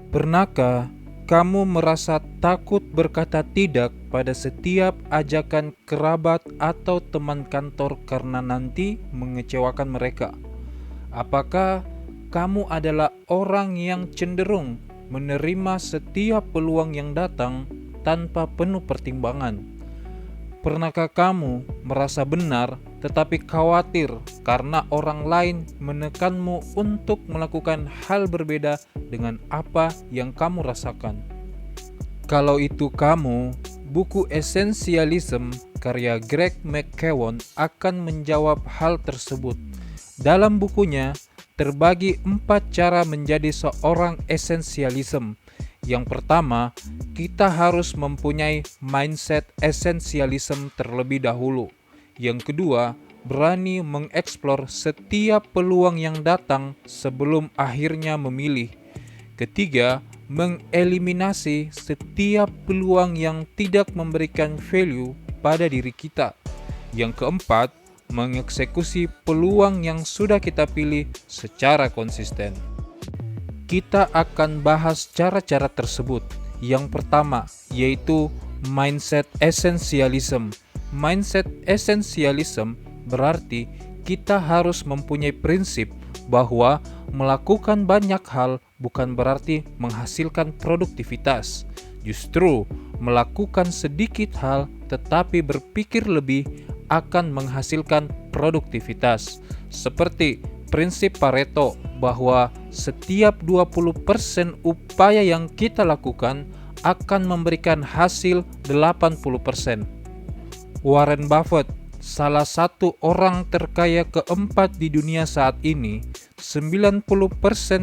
Pernahkah kamu merasa takut berkata tidak pada setiap ajakan kerabat atau teman kantor karena nanti mengecewakan mereka? Apakah kamu adalah orang yang cenderung menerima setiap peluang yang datang tanpa penuh pertimbangan? Pernahkah kamu merasa benar tetapi khawatir karena orang lain menekanmu untuk melakukan hal berbeda dengan apa yang kamu rasakan? Kalau itu kamu, buku Essentialism karya Greg McKeown akan menjawab hal tersebut. Dalam bukunya, terbagi 4 cara menjadi seorang essentialism. Yang pertama, kita harus mempunyai mindset essentialism terlebih dahulu. Yang kedua, berani mengeksplor setiap peluang yang datang sebelum akhirnya memilih. Ketiga, mengeliminasi setiap peluang yang tidak memberikan value pada diri kita. Yang keempat, mengeksekusi peluang yang sudah kita pilih secara konsisten. Kita akan bahas cara-cara tersebut. Yang pertama, yaitu mindset essentialism. Mindset essentialism berarti kita harus mempunyai prinsip bahwa melakukan banyak hal bukan berarti menghasilkan produktivitas. Justru, melakukan sedikit hal tetapi berpikir lebih akan menghasilkan produktivitas. Seperti prinsip Pareto bahwa setiap 20% upaya yang kita lakukan akan memberikan hasil 80%. Warren Buffett, salah satu orang terkaya keempat di dunia saat ini, 90%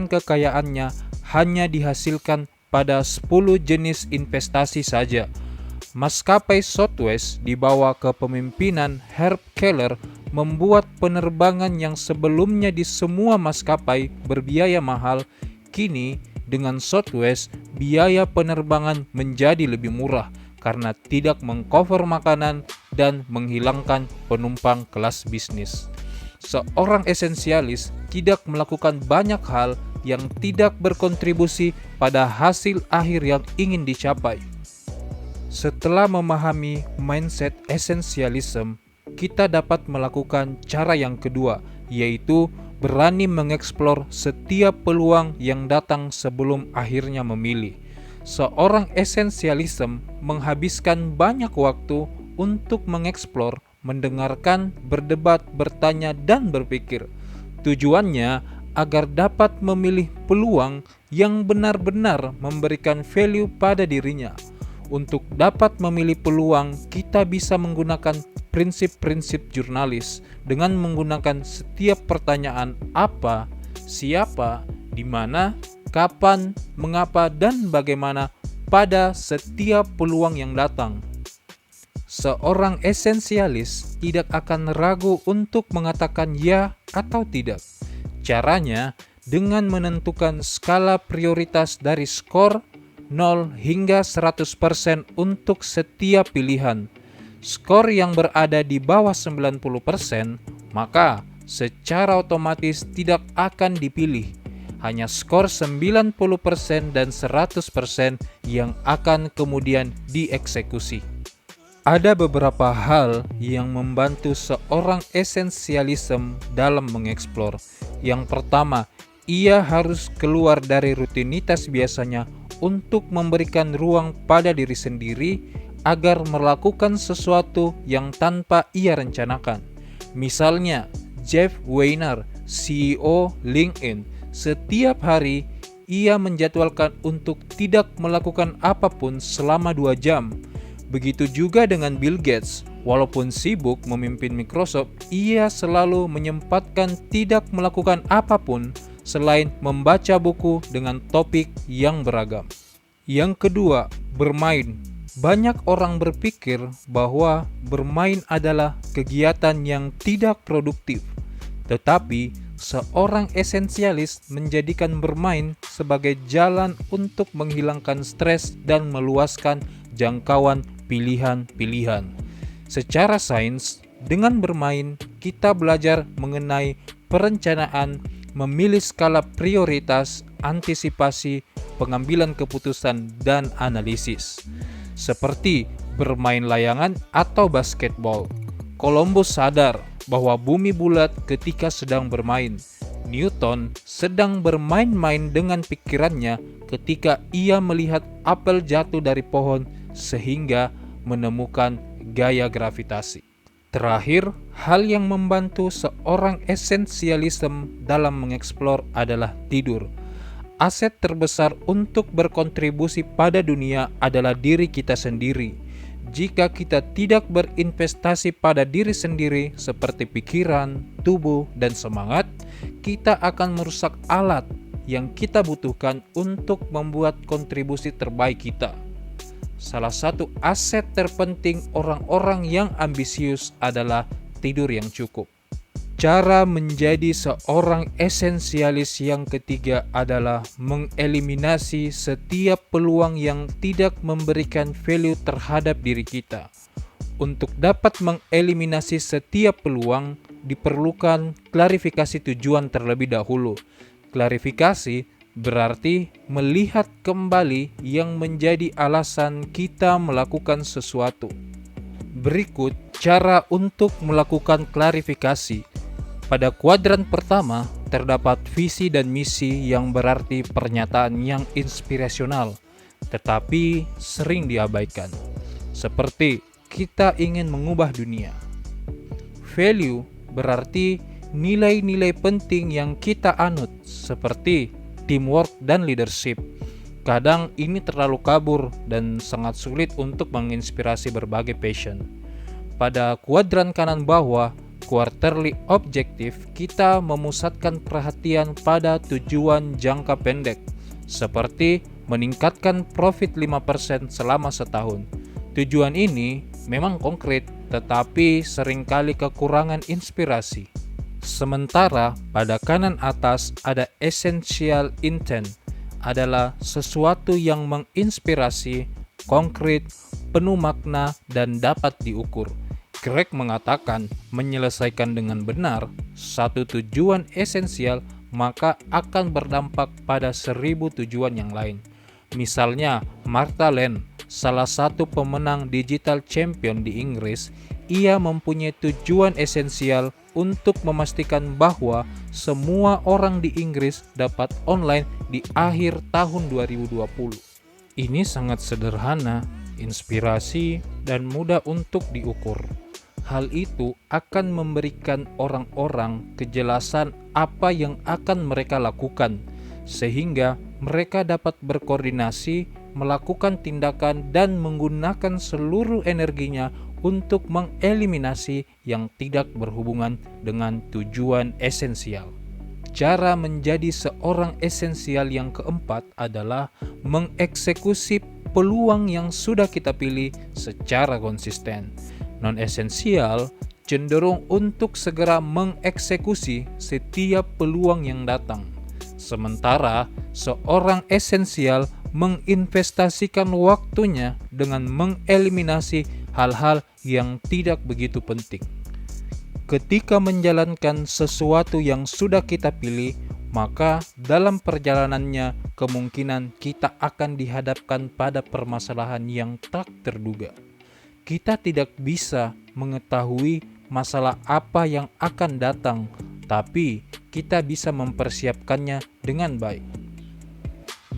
kekayaannya hanya dihasilkan pada 10 jenis investasi saja. Maskapai Southwest di bawah kepemimpinan Herb Keller membuat penerbangan yang sebelumnya di semua maskapai berbiaya mahal, kini dengan Southwest biaya penerbangan menjadi lebih murah karena tidak mengcover makanan dan menghilangkan penumpang kelas bisnis. Seorang esensialis tidak melakukan banyak hal yang tidak berkontribusi pada hasil akhir yang ingin dicapai. Setelah memahami mindset essentialism, kita dapat melakukan cara yang kedua, yaitu berani mengeksplor setiap peluang yang datang sebelum akhirnya memilih. Seorang essentialism menghabiskan banyak waktu untuk mengeksplor, mendengarkan, berdebat, bertanya, dan berpikir. Tujuannya agar dapat memilih peluang yang benar-benar memberikan value pada dirinya. Untuk dapat memilih peluang, kita bisa menggunakan prinsip-prinsip jurnalis dengan menggunakan setiap pertanyaan apa, siapa, di mana, kapan, mengapa, dan bagaimana pada setiap peluang yang datang. Seorang esensialis tidak akan ragu untuk mengatakan ya atau tidak. Caranya dengan menentukan skala prioritas dari skor 0 hingga 100% untuk setiap pilihan. Skor yang berada di bawah 90%, maka secara otomatis tidak akan dipilih. Hanya skor 90% dan 100% yang akan kemudian dieksekusi. Ada beberapa hal yang membantu seorang esensialism dalam mengeksplor. Yang pertama, ia harus keluar dari rutinitas biasanya untuk memberikan ruang pada diri sendiri agar melakukan sesuatu yang tanpa ia rencanakan. Misalnya, Jeff Weiner, CEO LinkedIn, setiap hari ia menjadwalkan untuk tidak melakukan apapun selama 2 jam. Begitu juga dengan Bill Gates, walaupun sibuk memimpin Microsoft, ia selalu menyempatkan tidak melakukan apapun selain membaca buku dengan topik yang beragam. Yang kedua, bermain. Banyak orang berpikir bahwa bermain adalah kegiatan yang tidak produktif. Tetapi, seorang esensialis menjadikan bermain sebagai jalan untuk menghilangkan stres dan meluaskan jangkauan pilihan-pilihan. Secara sains, dengan bermain, kita belajar mengenai perencanaan, memilih skala prioritas, antisipasi, pengambilan keputusan dan analisis. Seperti bermain layangan atau basketball. Columbus sadar bahwa bumi bulat ketika sedang bermain. Newton sedang bermain-main dengan pikirannya ketika ia melihat apel jatuh dari pohon sehingga menemukan gaya gravitasi. Terakhir, hal yang membantu seorang esensialisme dalam mengeksplor adalah tidur. Aset terbesar untuk berkontribusi pada dunia adalah diri kita sendiri. Jika kita tidak berinvestasi pada diri sendiri seperti pikiran, tubuh, dan semangat, kita akan merusak alat yang kita butuhkan untuk membuat kontribusi terbaik kita. Salah satu aset terpenting orang-orang yang ambisius adalah tidur yang cukup. Cara menjadi seorang esensialis yang ketiga adalah mengeliminasi setiap peluang yang tidak memberikan value terhadap diri kita. Untuk dapat mengeliminasi setiap peluang, diperlukan klarifikasi tujuan terlebih dahulu. Klarifikasi berarti melihat kembali yang menjadi alasan kita melakukan sesuatu. Berikut cara untuk melakukan klarifikasi. Pada kuadran pertama, terdapat visi dan misi yang berarti pernyataan yang inspirasional, tetapi sering diabaikan. Seperti kita ingin mengubah dunia. Value berarti nilai-nilai penting yang kita anut, seperti teamwork dan leadership. Kadang ini terlalu kabur dan sangat sulit untuk menginspirasi berbagai passion. Pada kuadran kanan bawah, quarterly objective, kita memusatkan perhatian pada tujuan jangka pendek, seperti meningkatkan profit 5% selama setahun. Tujuan ini memang konkret, tetapi seringkali kekurangan inspirasi. Sementara pada kanan atas ada essential intent, adalah sesuatu yang menginspirasi, konkret, penuh makna, dan dapat diukur. Craig mengatakan, menyelesaikan dengan benar satu tujuan esensial maka akan berdampak pada 1000 tujuan yang lain. Misalnya, Martha Land, salah satu pemenang digital champion di Inggris, ia mempunyai tujuan esensial untuk memastikan bahwa semua orang di Inggris dapat online di akhir tahun 2020. Ini sangat sederhana, inspirasi, dan mudah untuk diukur. Hal itu akan memberikan orang-orang kejelasan apa yang akan mereka lakukan, sehingga mereka dapat berkoordinasi, melakukan tindakan, dan menggunakan seluruh energinya untuk mengeliminasi yang tidak berhubungan dengan tujuan esensial. Cara menjadi seorang esensial yang keempat adalah mengeksekusi peluang yang sudah kita pilih secara konsisten. Non-esensial cenderung untuk segera mengeksekusi setiap peluang yang datang. Sementara seorang esensial menginvestasikan waktunya dengan mengeliminasi hal-hal yang tidak begitu penting. Ketika menjalankan sesuatu yang sudah kita pilih, maka dalam perjalanannya kemungkinan kita akan dihadapkan pada permasalahan yang tak terduga. Kita tidak bisa mengetahui masalah apa yang akan datang, tapi kita bisa mempersiapkannya dengan baik.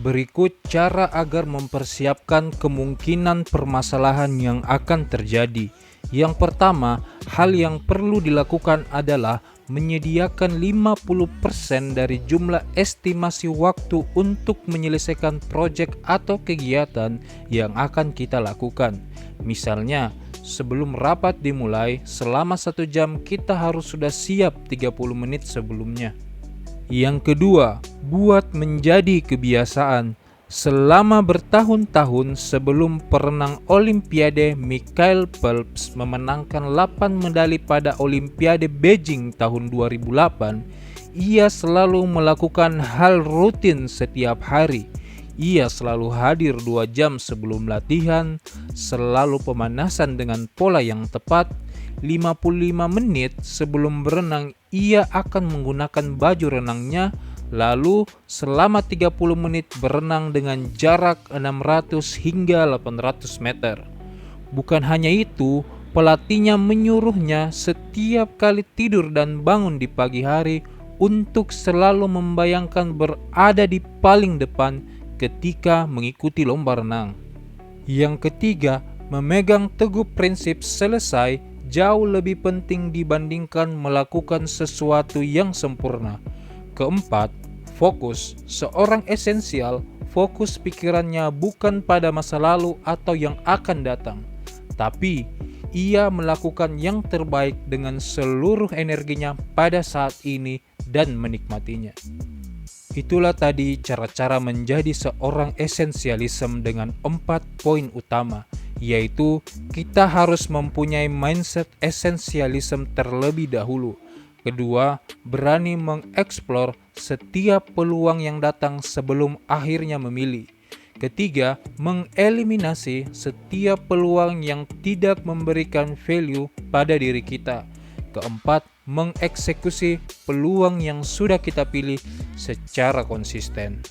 Berikut cara agar mempersiapkan kemungkinan permasalahan yang akan terjadi. Yang pertama, hal yang perlu dilakukan adalah menyediakan 50% dari jumlah estimasi waktu untuk menyelesaikan proyek atau kegiatan yang akan kita lakukan. Misalnya, sebelum rapat dimulai, selama 1 jam kita harus sudah siap 30 menit sebelumnya. Yang kedua, buat menjadi kebiasaan. Selama bertahun-tahun sebelum perenang Olimpiade, Michael Phelps memenangkan 8 medali pada Olimpiade Beijing tahun 2008. Ia selalu melakukan hal rutin setiap hari. Ia selalu hadir 2 jam sebelum latihan, selalu pemanasan dengan pola yang tepat. 55 menit sebelum berenang, ia akan menggunakan baju renangnya, Lalu selama 30 menit berenang dengan jarak 600 hingga 800 meter. Bukan hanya itu, pelatihnya menyuruhnya setiap kali tidur dan bangun di pagi hari untuk selalu membayangkan berada di paling depan ketika mengikuti lomba renang. Yang ketiga, memegang teguh prinsip selesai jauh lebih penting dibandingkan melakukan sesuatu yang sempurna. Keempat, fokus. Seorang esensial, fokus pikirannya bukan pada masa lalu atau yang akan datang, tapi ia melakukan yang terbaik dengan seluruh energinya pada saat ini dan menikmatinya. Itulah tadi cara-cara menjadi seorang esensialism dengan 4 poin utama, yaitu kita harus mempunyai mindset esensialism terlebih dahulu. Kedua, berani mengeksplor setiap peluang yang datang sebelum akhirnya memilih. Ketiga, mengeliminasi setiap peluang yang tidak memberikan value pada diri kita. Keempat, mengeksekusi peluang yang sudah kita pilih secara konsisten.